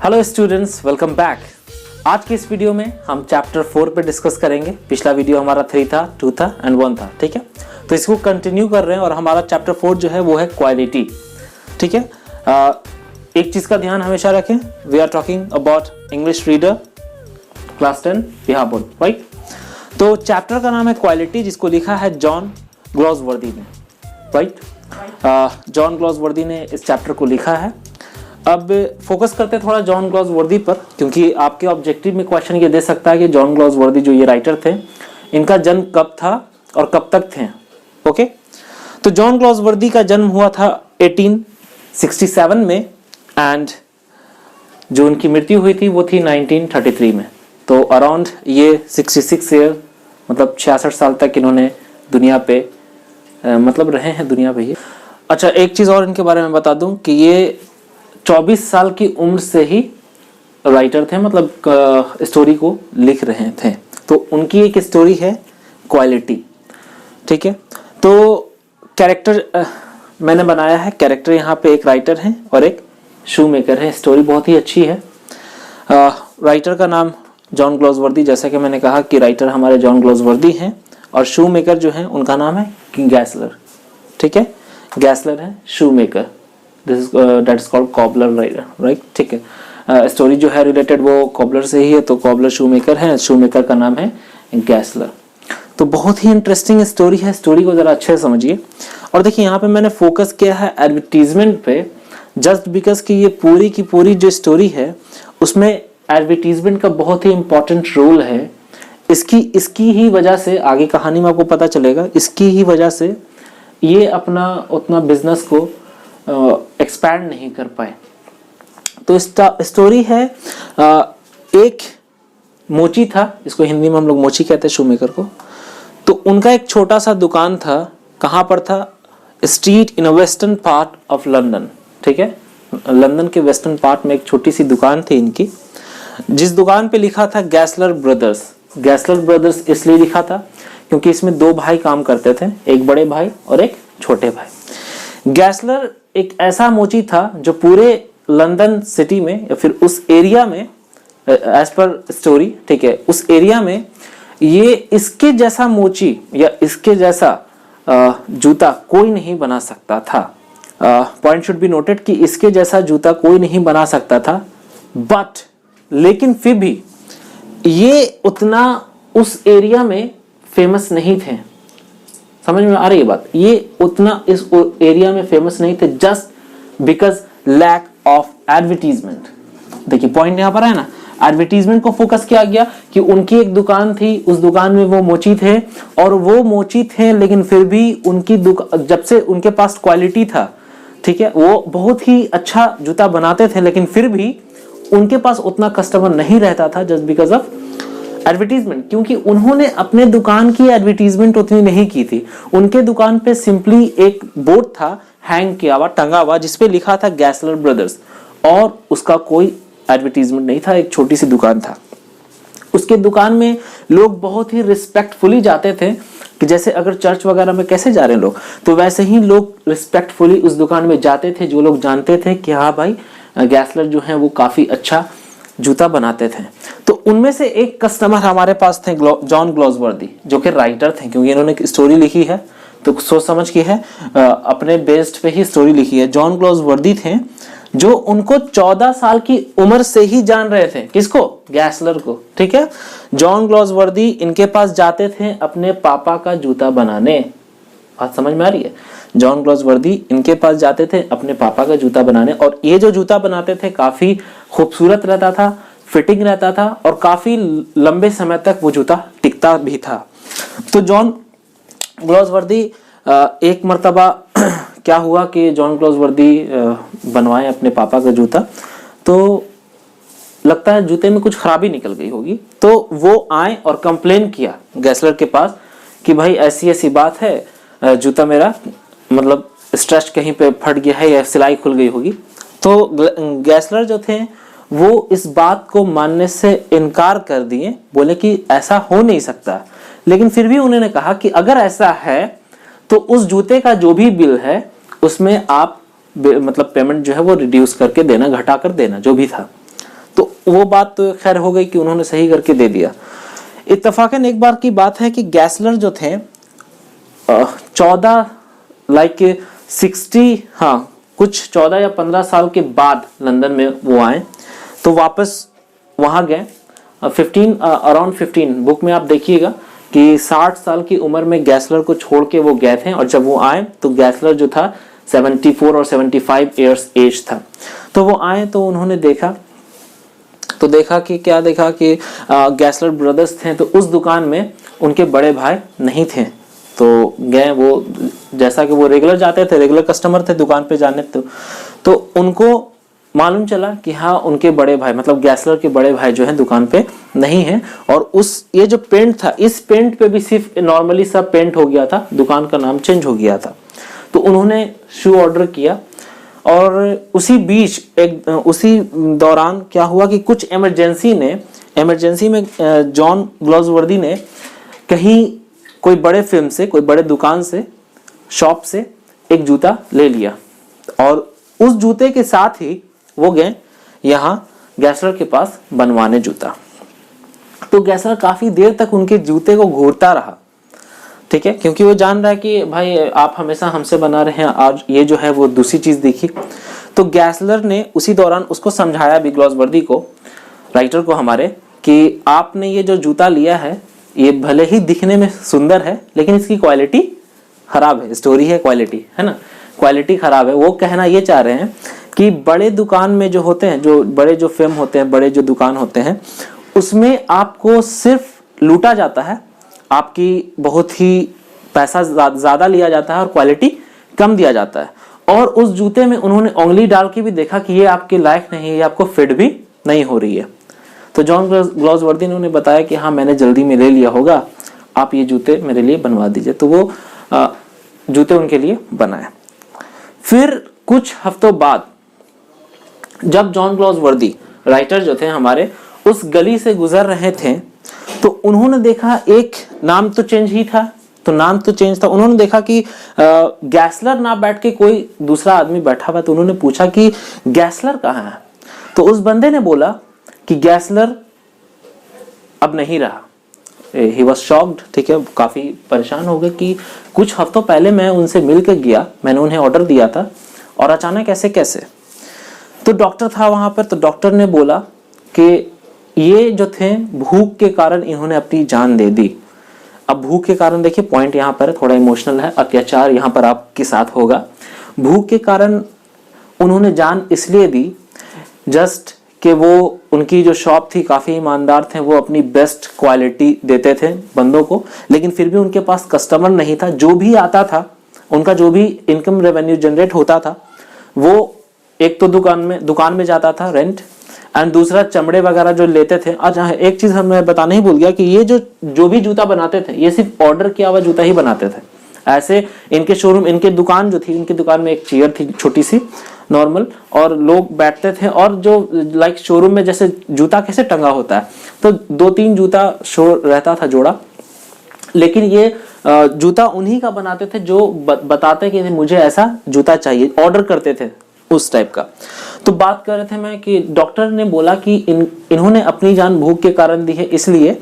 Hello students, welcome back. आज की इस वीडियो में हम चैप्टर 4 पे डिस्कस करेंगे। पिछला वीडियो हमारा 3 था, 2 था एंड 1 था, ठीक है। तो इसको कंटिन्यू कर रहे हैं और हमारा चैप्टर 4 जो है वो है क्वालिटी, ठीक है। एक चीज़ का ध्यान हमेशा रखें, we are talking about English reader class 10 Bihar board, right. तो चैप्टर का नाम है क्वालिटी, जिसको लिखा है जॉन ग्लॉसवर्दी ने, राइट। जॉन ग्लॉसवर्दी ने इस चैप्टर को लिखा है। अब फोकस करते हैं थोड़ा जॉन ग्लॉसवर्दी पर, क्योंकि आपके ऑब्जेक्टिव में क्वेश्चन ये दे सकता है कि जॉन ग्लॉसवर्दी जो ये राइटर थे, इनका जन्म कब था और कब तक थे, ओके। तो जॉन ग्लॉसवर्दी का जन्म हुआ था 1867 में एंड जो उनकी मृत्यु हुई थी वो थी 1933 में। तो अराउंड ये 66 ईयर, मतलब 66 साल तक इन्होंने दुनिया पे मतलब रहे हैं दुनिया पे ही। अच्छा, एक चीज़ और इनके बारे में बता दूं कि ये 24 साल की उम्र से ही राइटर थे, मतलब स्टोरी को लिख रहे थे। तो उनकी एक स्टोरी है क्वालिटी, ठीक है। तो कैरेक्टर मैंने बनाया है, कैरेक्टर यहाँ पे एक राइटर है और एक शू मेकर है। स्टोरी बहुत ही अच्छी है। राइटर का नाम जॉन ग्लॉसवर्दी, जैसा कि मैंने कहा कि राइटर हमारे जॉन ग्लॉसवर्दी हैं, और शू मेकर जो है उनका नाम है गैसलर, ठीक है। गैसलर है शू maker, that is called cobbler, right, ठीक है। स्टोरी जो है रिलेटेड वो कॉबलर से ही है, तो कॉबलर शू मेकर है, शू मेकर का नाम है गैसलर। तो बहुत ही इंटरेस्टिंग स्टोरी है, स्टोरी को जरा अच्छे से समझिए। और देखिए यहाँ पे मैंने फोकस किया है एडवर्टीजमेंट पे, जस्ट बिकॉज कि ये पूरी की पूरी जो स्टोरी है उसमें एडवर्टीजमेंट का बहुत ही इंपॉर्टेंट रोल है। इसकी ही वजह से आगे कहानी में आपको पता चलेगा, इसकी ही वजह से ये अपना उतना बिजनेस को एक्सपैंड नहीं कर पाए। तो स्टोरी है, एक मोची था, इसको हिंदी में हम लोग मोची कहते हैं शू मेकर को। तो उनका एक छोटा सा दुकान था, कहाँ पर था? Street in a western part of London, ठीक है। लंदन के वेस्टर्न पार्ट में एक छोटी सी दुकान थी इनकी, जिस दुकान पे लिखा था गैसलर ब्रदर्स। गैसलर ब्रदर्स इसलिए लिखा था क्योंकि इसमें 2 भाई काम करते थे, एक बड़े भाई और एक छोटे भाई। गैसलर एक ऐसा मोची था जो पूरे लंदन सिटी में या फिर उस एरिया में, एज पर स्टोरी, ठीक है, उस एरिया में ये इसके जैसा मोची या इसके जैसा जूता कोई नहीं बना सकता था। पॉइंट शुड बी नोटेड कि इसके जैसा जूता कोई नहीं बना सकता था, बट लेकिन फिर भी ये उतना उस एरिया में फेमस नहीं थे। समझ में आ रही है बात? ये उतना इस एरिया में फेमस नहीं थे, just because lack of advertisement. देखिए पॉइंट यहां पर है ना, एडवर्टीजमेंट को फोकस किया गया कि उनकी एक दुकान थी, उस दुकान में वो मोची थे, और वो मोची थे लेकिन फिर भी उनकी जब से उनके पास क्वालिटी था, ठीक है, वो बहुत ही अच्छा जूता बनाते थे, लेकिन फिर भी उनके पास उतना कस्टमर नहीं रहता था, जस्ट बिकॉज ऑफ एडवर्टीजमेंट। क्योंकि उन्होंने अपने दुकान की एडवर्टीजमेंट उतनी नहीं की थी। उनके दुकान पे सिंपली एक बोर्ड था हैंग किया हुआ, टंगा हुआ, जिसपे लिखा था गैसलर ब्रदर्स, और उसका कोई एडवर्टीजमेंट नहीं था, एक छोटी सी दुकान था। उसके दुकान में लोग बहुत ही रिस्पेक्टफुली जाते थे, कि जैसे अगर चर्च वगैरह में कैसे जा रहे हैं लोग, तो वैसे ही लोग रिस्पेक्टफुली उस दुकान में जाते थे, जो लोग जानते थे कि हाँ भाई गैसलर जो है वो काफी अच्छा जूता बनाते थे। तो उनमें से एक कस्टमर हमारे पास थे जॉन ग्लॉसवर्दी, जो कि राइटर थे, क्योंकि इन्होंने स्टोरी लिखी है तो सोच समझ की है, अपने बेस्ड पे ही स्टोरी लिखी है। जॉन ग्लॉसवर्दी थे जो उनको 14 साल की उम्र से ही जान रहे थे। किसको? गैसलर को, ठीक है। जॉन ग्लॉसवर्दी इनके पास जाते थे अपने पापा का जूता बनाने। बात समझ में आ रही है? जॉन ग्लॉसवर्दी इनके पास जाते थे अपने पापा का जूता बनाने, और ये जो जूता बनाते थे काफी खूबसूरत रहता था, फिटिंग रहता था, और काफी लंबे समय तक वो जूता टिकता भी था। तो जॉन ग्लॉसवर्दी एक मर्तबा क्या हुआ कि जॉन ग्लॉसवर्दी बनवाए अपने पापा का जूता, तो लगता है जूते में कुछ खराबी निकल गई होगी। तो वो आए और कंप्लेन किया गैसलर के पास कि भाई ऐसी ऐसी बात है, जूता मेरा मतलब स्ट्रेच कहीं पे फट गया है या सिलाई खुल गई होगी। तो गैसलर जो थे वो इस बात को मानने से इनकार कर दिए, बोले कि ऐसा हो नहीं सकता। लेकिन फिर भी उन्होंने कहा कि अगर ऐसा है तो उस जूते का जो भी बिल है उसमें आप मतलब पेमेंट जो है वो रिड्यूस करके देना, घटा कर देना, जो भी था। तो वो बात तो खैर हो गई कि उन्होंने सही करके दे दिया। इत्तफाकन एक बार की बात है कि गैसलर जो थे 14 या 15 साल के बाद लंदन में वो आए, तो वापस वहां गए। 15 बुक में आप देखिएगा कि 60 साल की उम्र में गैसलर को छोड़ के वो गए थे, और जब वो आए तो गैसलर जो था 74 और 75 ईयर्स एज था। तो वो आए तो उन्होंने देखा कि गैसलर ब्रदर्स थे, तो उस दुकान में उनके बड़े भाई नहीं थे। तो गए वो, जैसा कि वो रेगुलर जाते थे, रेगुलर कस्टमर थे दुकान पे जाने, तो उनको मालूम चला कि हाँ उनके बड़े भाई मतलब गैसलर के बड़े भाई जो हैं दुकान पे नहीं हैं। और ये जो पेंट था, इस पेंट पे भी सिर्फ नॉर्मली सब पेंट हो गया था, दुकान का नाम चेंज हो गया था। तो उन्होंने शू ऑर्डर किया, और उसी दौरान क्या हुआ कि कुछ इमरजेंसी में जॉन ग्लॉसवर्दी ने कहीं कोई बड़े फिल्म से, कोई बड़े दुकान से, शॉप से एक जूता ले लिया, और उस जूते के साथ ही वो गए यहाँ गैसलर के पास बनवाने जूता। तो गैसलर काफी देर तक उनके जूते को घूरता रहा, ठीक है, क्योंकि वो जान रहा है कि भाई आप हमेशा हमसे बना रहे हैं, आज ये जो है वो दूसरी चीज दिखी। तो गैसलर ने उसी दौरान उसको समझाया भी, ग्लॉसवर्दी को, राइटर को हमारे, कि आपने ये जो जूता लिया है ये भले ही दिखने में सुंदर है लेकिन इसकी क्वालिटी खराब है। स्टोरी है क्वालिटी, है ना, क्वालिटी खराब है। वो कहना ये चाह रहे हैं कि बड़े दुकान में जो होते हैं, जो बड़े जो फिल्म होते हैं, बड़े जो दुकान होते हैं, उसमें आपको सिर्फ लूटा जाता है, आपकी बहुत ही पैसा ज्यादा लिया जाता है और क्वालिटी कम दिया जाता है। और उस जूते में उन्होंने उंगली डाल के भी देखा कि ये आपके लायक नहीं है, ये आपको फिट भी नहीं हो रही है। तो जॉन ग्लॉसवर्दी ने उन्हें बताया कि हाँ मैंने जल्दी में ले लिया होगा, आप ये जूते मेरे लिए बनवा दीजिए। तो वो जूते उनके लिए बनाए। फिर कुछ हफ्तों बाद जब जॉन ग्लॉसवर्दी, राइटर जो थे हमारे, उस गली से गुजर रहे थे, तो उन्होंने देखा, एक नाम तो चेंज ही था, तो नाम तो चेंज था, उन्होंने देखा कि गैसलर ना बैठ के कोई दूसरा आदमी बैठा हुआ। तो उन्होंने पूछा कि गैसलर कहाँ है? तो उस बंदे ने बोला कि गैसलर अब नहीं रहा। ही वॉज शॉक्ड, ठीक है, काफी परेशान हो गए कि कुछ हफ्तों पहले मैं उनसे मिल के गया, मैंने उन्हें ऑर्डर दिया था, और अचानक ऐसे कैसे? तो डॉक्टर था वहां पर, तो डॉक्टर ने बोला कि ये जो थे भूख के कारण इन्होंने अपनी जान दे दी। अब भूख के कारण, देखिए पॉइंट यहाँ पर थोड़ा इमोशनल है, अत्याचार यहाँ पर आपके साथ होगा। भूख के कारण उन्होंने जान इसलिए दी जस्ट कि वो, उनकी जो शॉप थी, काफी ईमानदार थे, वो अपनी बेस्ट क्वालिटी देते थे बंदों को, लेकिन फिर भी उनके पास कस्टमर नहीं था। जो भी आता था, उनका जो भी इनकम रेवेन्यू जनरेट होता था, वो एक तो दुकान में जाता था रेंट, एंड दूसरा चमड़े वगैरह जो लेते थे। अच्छा, एक चीज हमें बताना ही भूल गया कि ये जो भी जूता बनाते थे, ये सिर्फ ऑर्डर किया हुआ जूता ही बनाते थे। ऐसे इनके शोरूम, इनके दुकान जो थी, इनकी दुकान में एक चेयर थी छोटी सी नॉर्मल, और लोग बैठते थे, और जो लाइक शोरूम में जैसे जूता कैसे टंगा होता है, तो 2-3 जूता शो रहता था जोड़ा, लेकिन ये जूता उन्हीं का बनाते थे जो बताते कि मुझे ऐसा जूता चाहिए, ऑर्डर करते थे उस टाइप का। तो बात कर रहे थे मैं कि डॉक्टर ने बोला कि इन्होंने अपनी जान भूख के कारण दी है, इसलिए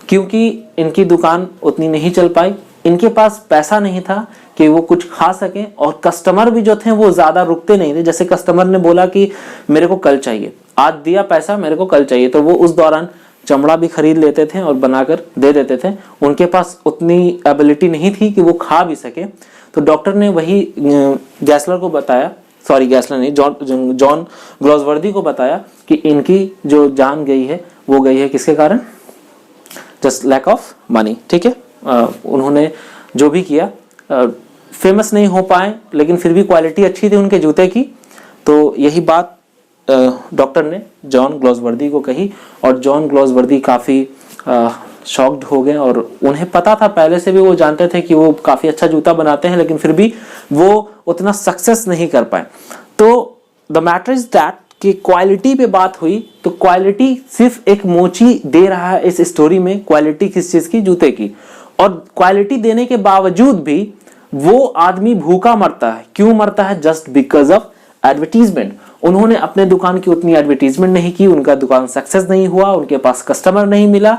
क्योंकि इनकी दुकान उतनी नहीं चल पाई, इनके पास पैसा नहीं था कि वो कुछ खा सके, और कस्टमर भी जो थे वो ज्यादा रुकते नहीं थे। जैसे कस्टमर ने बोला कि मेरे को कल चाहिए, आज दिया पैसा, मेरे को कल चाहिए, तो वो उस दौरान चमड़ा भी खरीद लेते थे और बनाकर दे देते थे। उनके पास उतनी एबिलिटी नहीं थी कि वो खा भी सके। तो डॉक्टर ने वही गैसलर को बताया, सॉरी गैसलर नहीं, जॉन ग्लॉसवर्दी को बताया कि इनकी जो जान गई है वो गई है किसके कारण? जस्ट लैक ऑफ मनी, ठीक है। उन्होंने जो भी किया, फेमस नहीं हो पाए, लेकिन फिर भी क्वालिटी अच्छी थी उनके जूते की। तो यही बात डॉक्टर ने जॉन ग्लॉसवर्दी को कही, और जॉन ग्लॉसवर्दी काफी शॉक्ड हो गए, और उन्हें पता था पहले से भी, वो जानते थे कि वो काफी अच्छा जूता बनाते हैं, लेकिन फिर भी वो उतना सक्सेस नहीं कर पाए। तो द मैटर इज दैट कि क्वालिटी पे बात हुई, तो क्वालिटी सिर्फ एक मोची दे रहा है इस स्टोरी में। क्वालिटी किस चीज की? जूते की। और क्वालिटी देने के बावजूद भी वो आदमी भूखा मरता है। क्यों मरता है? Just because of advertisement. उन्होंने अपने दुकान की उतनी एडवर्टीजमेंट नहीं की, उनका दुकान सक्सेस नहीं हुआ, उनके पास कस्टमर नहीं मिला,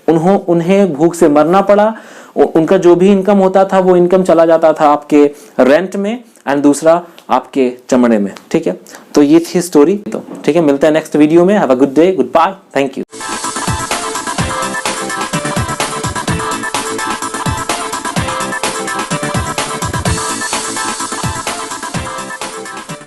उन्हें भूख से मरना पड़ा, उनका जो भी इनकम होता था वो इनकम चला जाता था आपके रेंट में एंड दूसरा आपके चमड़े में। ठीक है, तो ये थी स्टोरी। तो ठीक है, मिलते हैं नेक्स्ट वीडियो में। Have a good day, good bye, thank you.